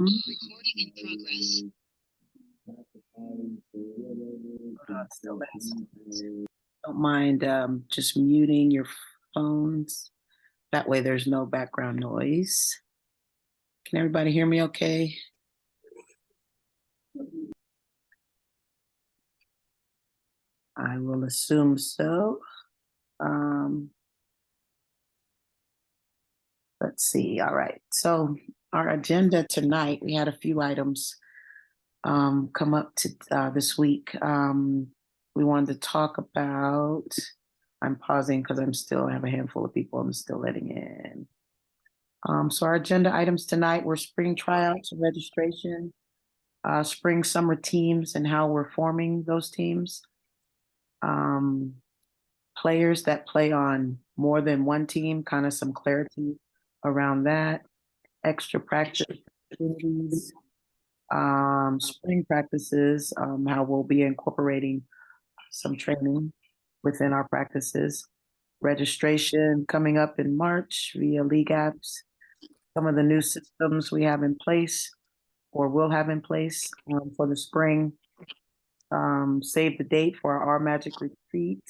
Recording in progress. Don't mind just muting your phones. That way there's no background noise. Can everybody hear me okay? I will assume so. Let's see. All right. So our agenda tonight, we had a few items come up to this week. We wanted to talk about, I'm pausing because I have a handful of people I'm still letting in. So our agenda items tonight were spring tryouts and registration, spring summer teams and how we're forming those teams, players that play on more than one team, kind of some clarity around that, extra practice opportunities, spring practices, how we'll be incorporating some training within our practices, registration coming up in March via League Apps, some of the new systems we have in place or will have in place for the spring. Save the date for our Magic Retreat.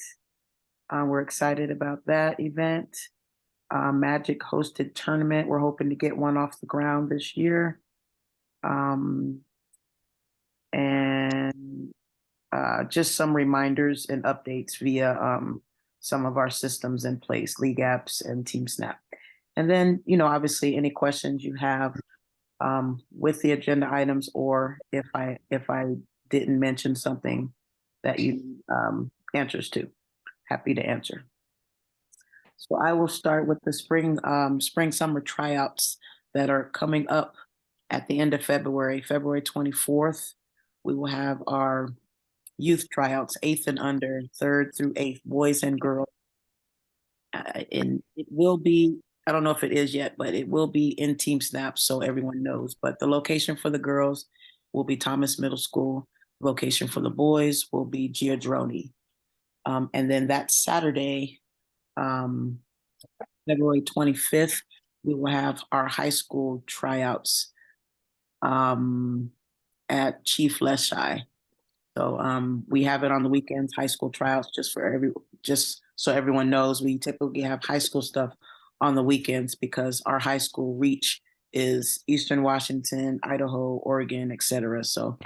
We're excited about that event. Magic hosted tournament. We're hoping to get one off the ground this year. And just some reminders and updates via some of our systems in place, League Apps and TeamSnap. And then, obviously any questions you have with the agenda items, or if I didn't mention something that you answers to, happy to answer. So I will start with the spring summer tryouts that are coming up at the end of February 24th. We will have our youth tryouts, 8th and under, 3rd through 8th, boys and girls. And it will be, I don't know if it is yet, but it will be in TeamSnap so everyone knows. But the location for the girls will be Thomas Middle School. Location for the boys will be Giardroni. And then that Saturday, February 25th, we will have our high school tryouts at Chief Leschi. So we have it on the weekends, high school tryouts, just so everyone knows. We typically have high school stuff on the weekends because our high school reach is Eastern Washington, Idaho, Oregon, etc. So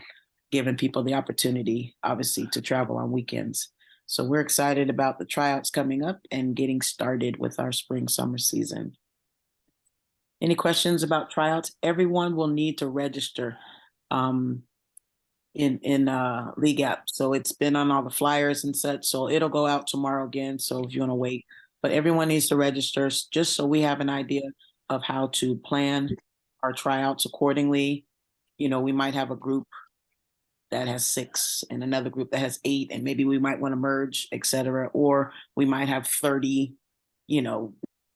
giving people the opportunity, obviously, to travel on weekends. So we're excited about the tryouts coming up and getting started with our spring summer season. Any questions about tryouts? Everyone will need to register in League App. So it's been on all the flyers and such. So it'll go out tomorrow again. So if you want to wait, but everyone needs to register just so we have an idea of how to plan our tryouts accordingly. We might have a group that has 6 and another group that has 8, and maybe we might want to merge, etc. Or we might have 30,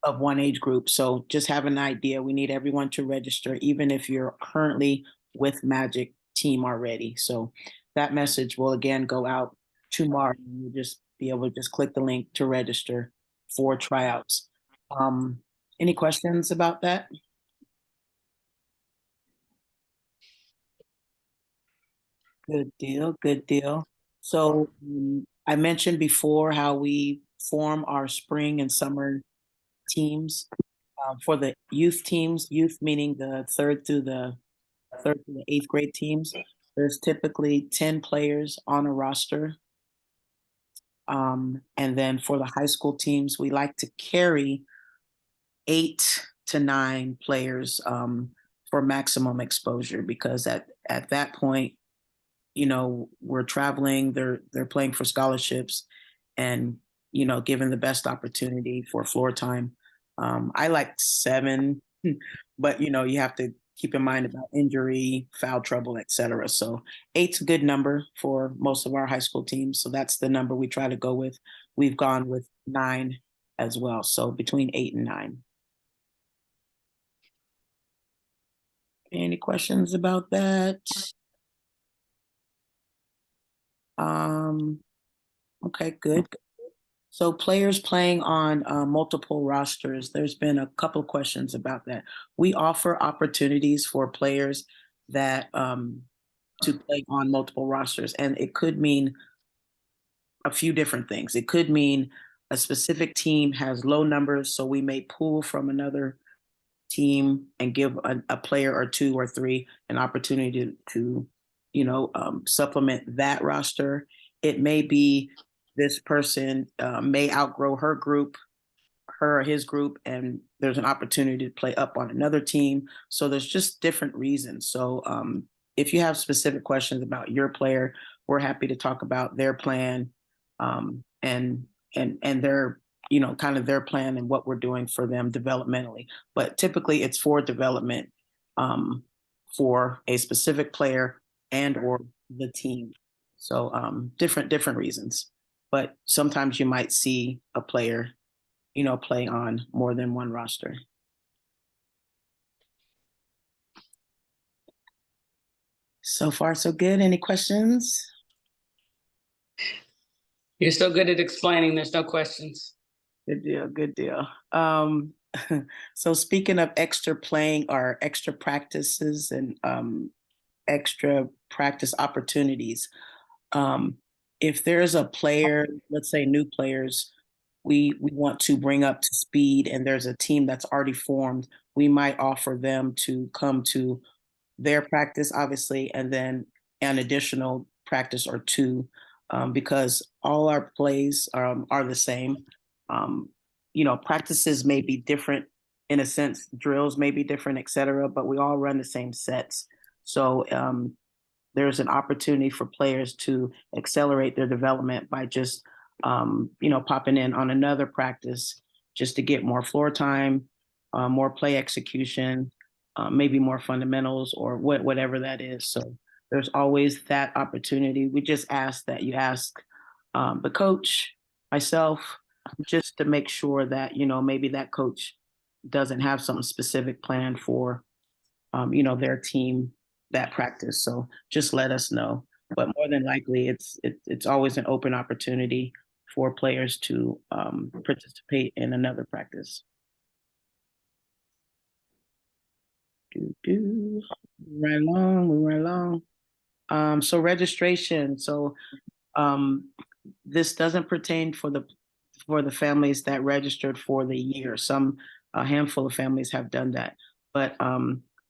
of one age group. So just have an idea. We need everyone to register, even if you're currently with Magic team already. So that message will again go out tomorrow. You'll just be able to just click the link to register for tryouts. Any questions about that? Good deal, good deal. So I mentioned before how we form our spring and summer teams. For the youth teams, youth meaning the third through the 8th grade teams, there's typically 10 players on a roster. And then for the high school teams, we like to carry 8 to 9 players for maximum exposure, because at that point, we're traveling, they're playing for scholarships and, given the best opportunity for floor time. I like 7, but, you have to keep in mind about injury, foul trouble, etc. So 8's a good number for most of our high school teams. So that's the number we try to go with. We've gone with 9 as well. So between 8 and 9. Any questions about that? Okay, good. So players playing on multiple rosters, there's been a couple questions about that. We offer opportunities for players that to play on multiple rosters, and it could mean a few different things. It could mean a specific team has low numbers, so we may pull from another team and give a player or two or three an opportunity to supplement that roster. It may be this person may outgrow her or his group, and there's an opportunity to play up on another team. So there's just different reasons. So if you have specific questions about your player, we're happy to talk about their plan, and their kind of their plan and what we're doing for them developmentally. But typically, it's for development for a specific player and or the team. So different reasons. But sometimes you might see a player play on more than one roster. So far, so good. Any questions? You're so good at explaining, there's no questions. Good deal, good deal. So speaking of extra playing or extra practices and extra practice opportunities, if there's a player, let's say new players, we want to bring up to speed and there's a team that's already formed, we might offer them to come to their practice, obviously, and then an additional practice or two, because all our plays are the same. Practices may be different in a sense, drills may be different, et cetera, but we all run the same sets. So there's an opportunity for players to accelerate their development by just popping in on another practice just to get more floor time, more play execution, maybe more fundamentals or whatever that is. So there's always that opportunity. We just ask that you ask the coach, myself, just to make sure that, maybe that coach doesn't have something specific planned for, their team, that practice. So just let us know. But more than likely, it's always an open opportunity for players to participate in another practice. Right along. So registration. So this doesn't pertain for the families that registered for the year. A handful of families have done that, but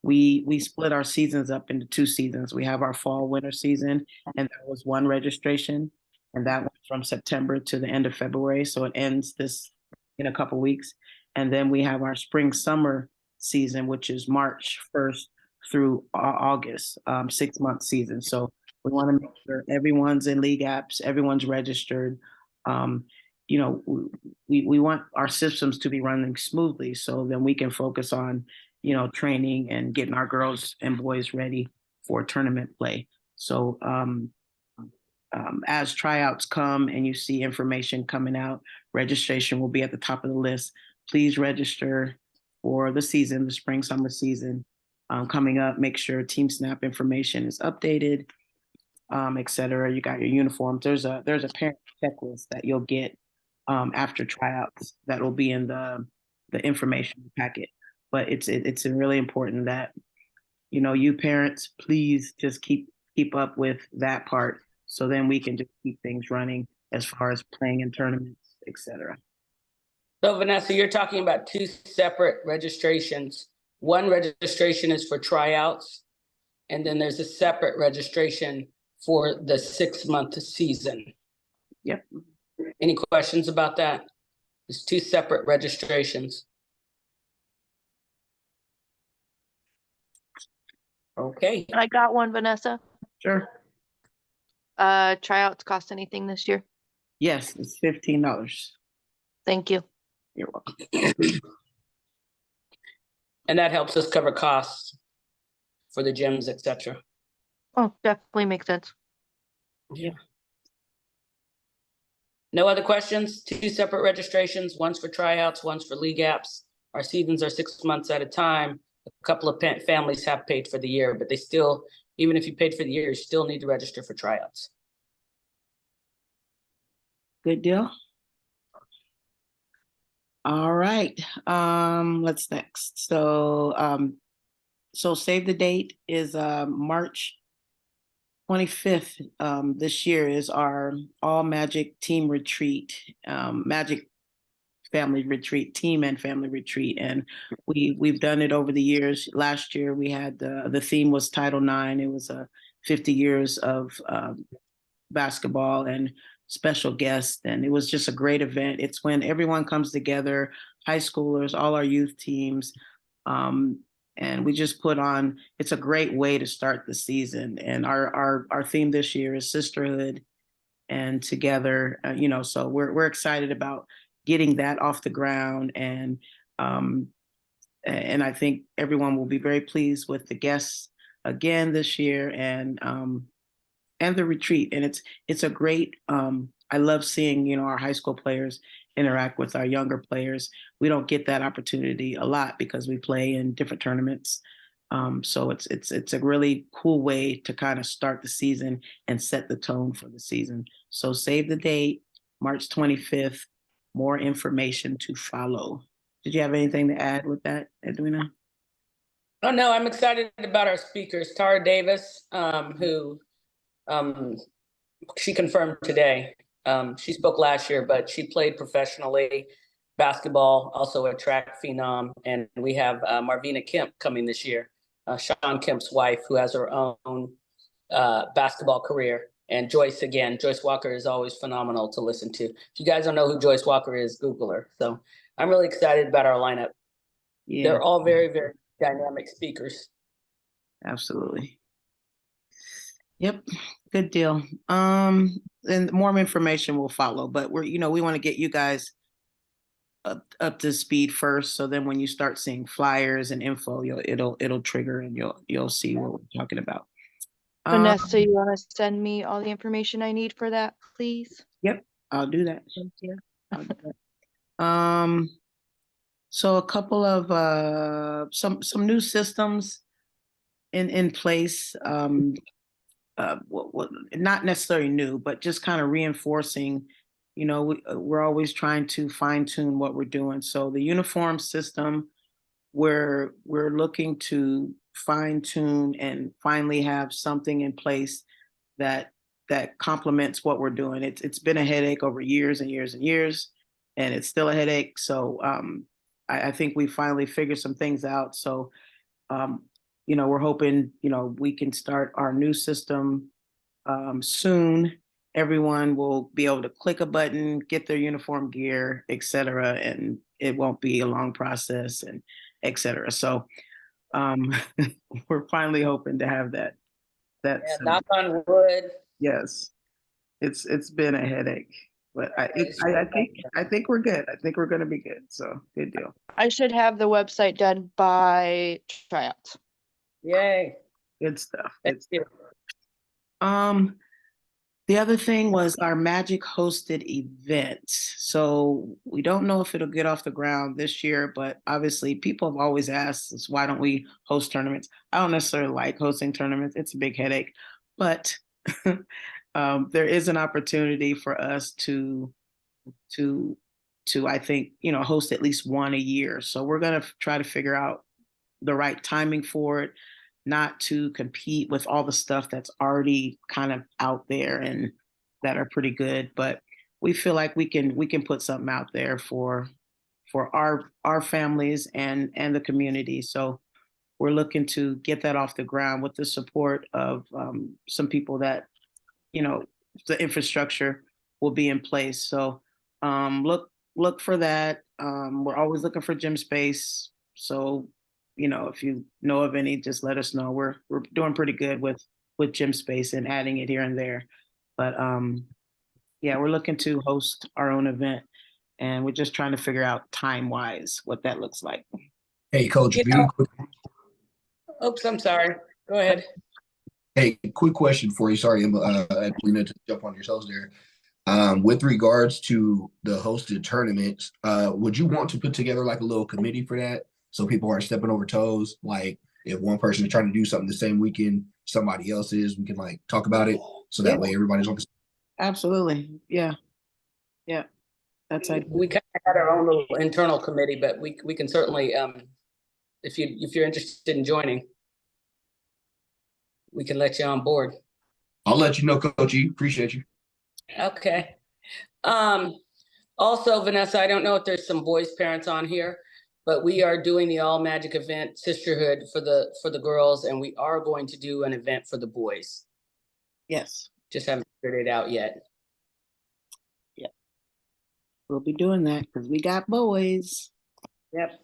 we split our seasons up into 2 seasons. We have our fall winter season, and that was one registration, and that went from September to the end of February. So it ends this in a couple weeks, and then we have our spring summer season, which is March 1st through August, 6-month season. So we want to make sure everyone's in league apps, everyone's registered. We want our systems to be running smoothly so then we can focus on, training and getting our girls and boys ready for tournament play. So as tryouts come and you see information coming out, registration will be at the top of the list. Please register for the season, the spring summer season coming up. Make sure Team Snap information is updated, et cetera. You got your uniforms. There's a parent checklist that you'll get after tryouts that will be in the information packet. But it's really important that you parents please just keep up with that part, so then we can just keep things running as far as playing in tournaments, et cetera. So Vanessa, you're talking about 2 separate registrations. One registration is for tryouts, and then there's a separate registration for the 6-month season. Yep. Any questions about that? There's 2 separate registrations. Okay. I got one, Vanessa. Sure. Tryouts cost anything this year? Yes, it's $15. Thank you. You're welcome. And that helps us cover costs for the gyms, et cetera. Oh, definitely makes sense. Yeah. No other questions? 2 separate registrations, one's for tryouts, one's for league apps. Our seasons are 6 months at a time. A couple of families have paid for the year, but they still, even if you paid for the year, you still need to register for tryouts. Good deal. All right, let's next. So save the date is March 25th. This year is our All Magic Team Retreat, Magic Family Retreat, Team and Family Retreat, and we've done it over the years. Last year we had the theme was Title IX. It was 50 years of basketball and special guests, and it was just a great event. It's when everyone comes together, high schoolers, all our youth teams, and we just put on. It's a great way to start the season. And our theme this year is sisterhood and together. So we're excited about getting that off the ground, and I think everyone will be very pleased with the guests again this year, and the retreat. And it's a great. I love seeing our high school players interact with our younger players. We don't get that opportunity a lot because we play in different tournaments. So it's a really cool way to kind of start the season and set the tone for the season. So save the date, March 25th. More information to follow. Did you have anything to add with that, Edwina? Oh, no, I'm excited about our speakers, Tara Davis, who she confirmed today. She spoke last year, but she played professionally basketball, also a track phenom. And we have Marvina Kemp coming this year, Sean Kemp's wife, who has her own basketball career. And Joyce Walker is always phenomenal to listen to. If you guys don't know who Joyce Walker is, Google her. So I'm really excited about our lineup. Yeah, They're all very, very dynamic speakers. absolutely. Yep, good deal. And more information will follow, but we want to get you guys up to speed first. So then when you start seeing flyers and info, it'll trigger and you'll see what we're talking about. Vanessa, you want to send me all the information I need for that, please? Yep, I'll do that. Thank you. I'll do that. So a couple of some new systems in place. Not necessarily new, but just kind of reinforcing. We're always trying to fine tune what we're doing. So the uniform system, we're looking to fine tune and finally have something in place that complements what we're doing. It's been a headache over years and years and years, and it's still a headache. So I think we finally figured some things out. So we're hoping we can start our new system soon. Everyone will be able to click a button, get their uniform gear, etc., and it won't be a long process, and etc. So we're finally hoping to have that. Yeah, knock on wood. Yes, it's been a headache, but I think we're good. I think we're going to be good. So good deal. I should have the website done by tryouts. Yay. Good stuff. Thank you. The other thing was our Magic hosted event. So we don't know if it'll get off the ground this year, but obviously people have always asked us, why don't we host tournaments? I don't necessarily like hosting tournaments. It's a big headache, but there is an opportunity for us to I think, host at least one a year. So we're going to try to figure out the right timing for it, not to compete with all the stuff that's already kind of out there and that are pretty good, but we feel like we can put something out there for our families and the community. So we're looking to get that off the ground with the support of some people that the infrastructure will be in place. So look for that. We're always looking for gym space. So if you know of any, just let us know. We're doing pretty good with gym space and adding it here and there. But yeah, we're looking to host our own event, and we're just trying to figure out time-wise what that looks like. Hey, Coach V. Oops, I'm sorry. Go ahead. Hey, quick question for you. Sorry, Edwina, to jump on your toes there. With regards to the hosted tournaments, would you want to put together like a little committee for that? So people aren't stepping over toes. Like if one person is trying to do something the same weekend, somebody else is, we can like talk about it. So that way everybody's on the. Absolutely. Yeah. That's ideal. We kind of had our own little internal committee, but we can certainly, if you're interested in joining, we can let you on board. I'll let you know, Coach E. Appreciate you. Okay. Also, Vanessa, I don't know if there's some boys' parents on here, but we are doing the All Magic event, Sisterhood for the girls, and we are going to do an event for the boys. Yes, Just haven't figured it out yet. we'll be doing that because we got boys. Yep.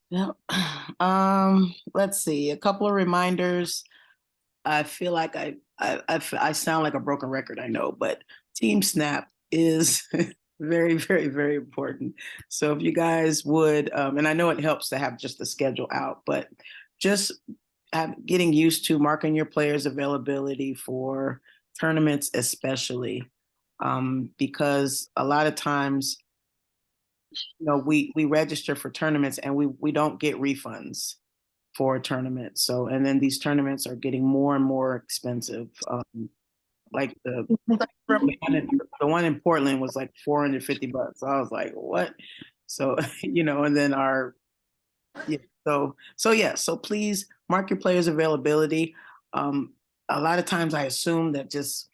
Yep. Let's see, a couple of reminders. I feel like I sound like a broken record, I know, but Team Snap is very, very, very important. So if you guys would, and I know it helps to have just the schedule out, but just getting used to marking your players' availability for tournaments, especially, because a lot of times, you know, we register for tournaments and we don't get refunds for a tournament. So, and then these tournaments are getting more and more expensive. Like the one in Portland was like $450. I was like, what? So, you know, and then yeah, so please mark your players' availability. A lot of times I assume that just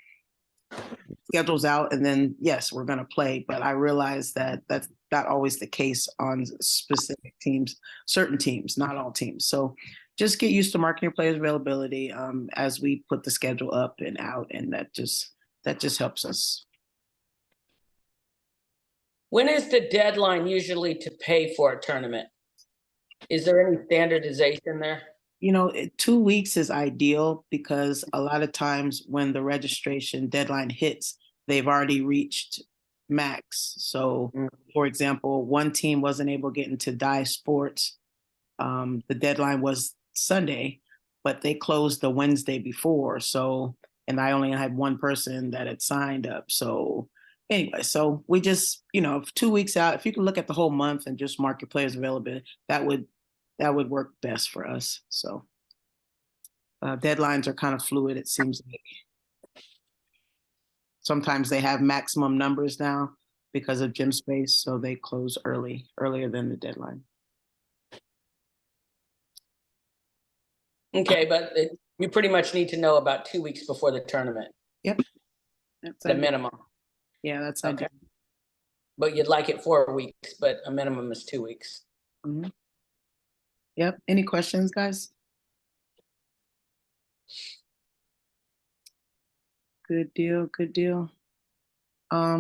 schedules out and then yes, we're going to play, but I realize that that's not always the case on specific teams, certain teams, not all teams. So just get used to marking your players' availability as we put the schedule up and out, and that just helps us. When is the deadline usually to pay for a tournament? Is there any standardization there? You know, 2 weeks is ideal because a lot of times when the registration deadline hits, they've already reached max. So, for example, one team wasn't able to get into Dye Sports. The deadline was Sunday, but they closed the Wednesday before. So, and I only had one person that had signed up. So, anyway, so we just, you know, 2 weeks out, if you can look at the whole month and just mark your players available, that would work best for us. So deadlines are kind of fluid, it seems like. Sometimes they have maximum numbers now because of gym space, so they close earlier than the deadline. Okay, but you pretty much need to know about 2 weeks before the tournament, Yep. That's the ideal. minimum. Yeah, that's Okay. ideal. But you'd like it 4 weeks, but a minimum is 2 weeks. Mhm. Yep. Any questions, guys? Good deal. Good deal.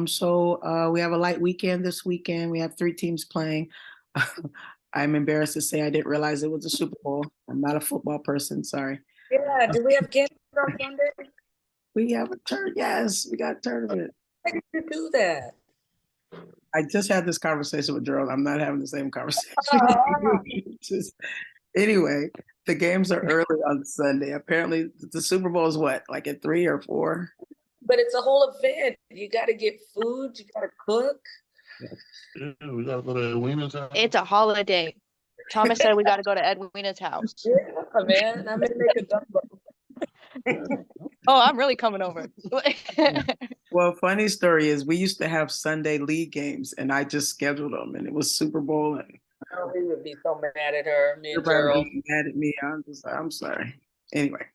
So we have a light weekend this weekend. We have 3 teams playing. I'm embarrassed to say I didn't realize it was a Super Bowl. I'm not a football person. Sorry. Yeah, do we have games on Sunday? We have a turn. Yes, we got a tournament. Why did you do that? I just had this conversation with Gerald. I'm not having the same conversation. Anyway, the games are early on Sunday. Apparently, the Super Bowl is what, like at 3 or 4? But it's a whole event. You got to get food. You got to cook. Yeah, we gotta go to Edwina's house. It's a holiday. Thomas said we got to go to Edwina's house. Yeah, man. I'm gonna make a gumbo. Oh, I'm really coming over. Well, funny story is we used to have Sunday league games, and I just scheduled them, and it was Super Bowl, and Oh, we would be so mad at her, me and everybody Gerald. would be mad at me. I'm just like, I'm sorry. Anyway,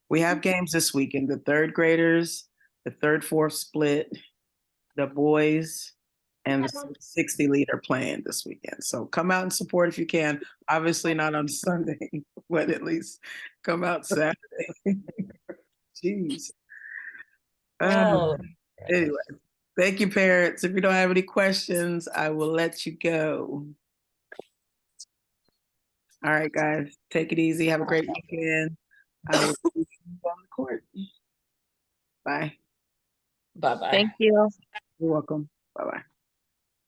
we have games this weekend. The third graders, the third, fourth split, the boys, and the 60 lead are playing this weekend. So come out and support if you can. Obviously not on Sunday, but at least come out Saturday. Jeez. Oh. Anyway, thank you, parents. If you don't have any questions, I will let you go. All right, guys, take it easy. Have a great weekend. I will see you on the court. Bye. Bye-bye. Thank you. You're welcome.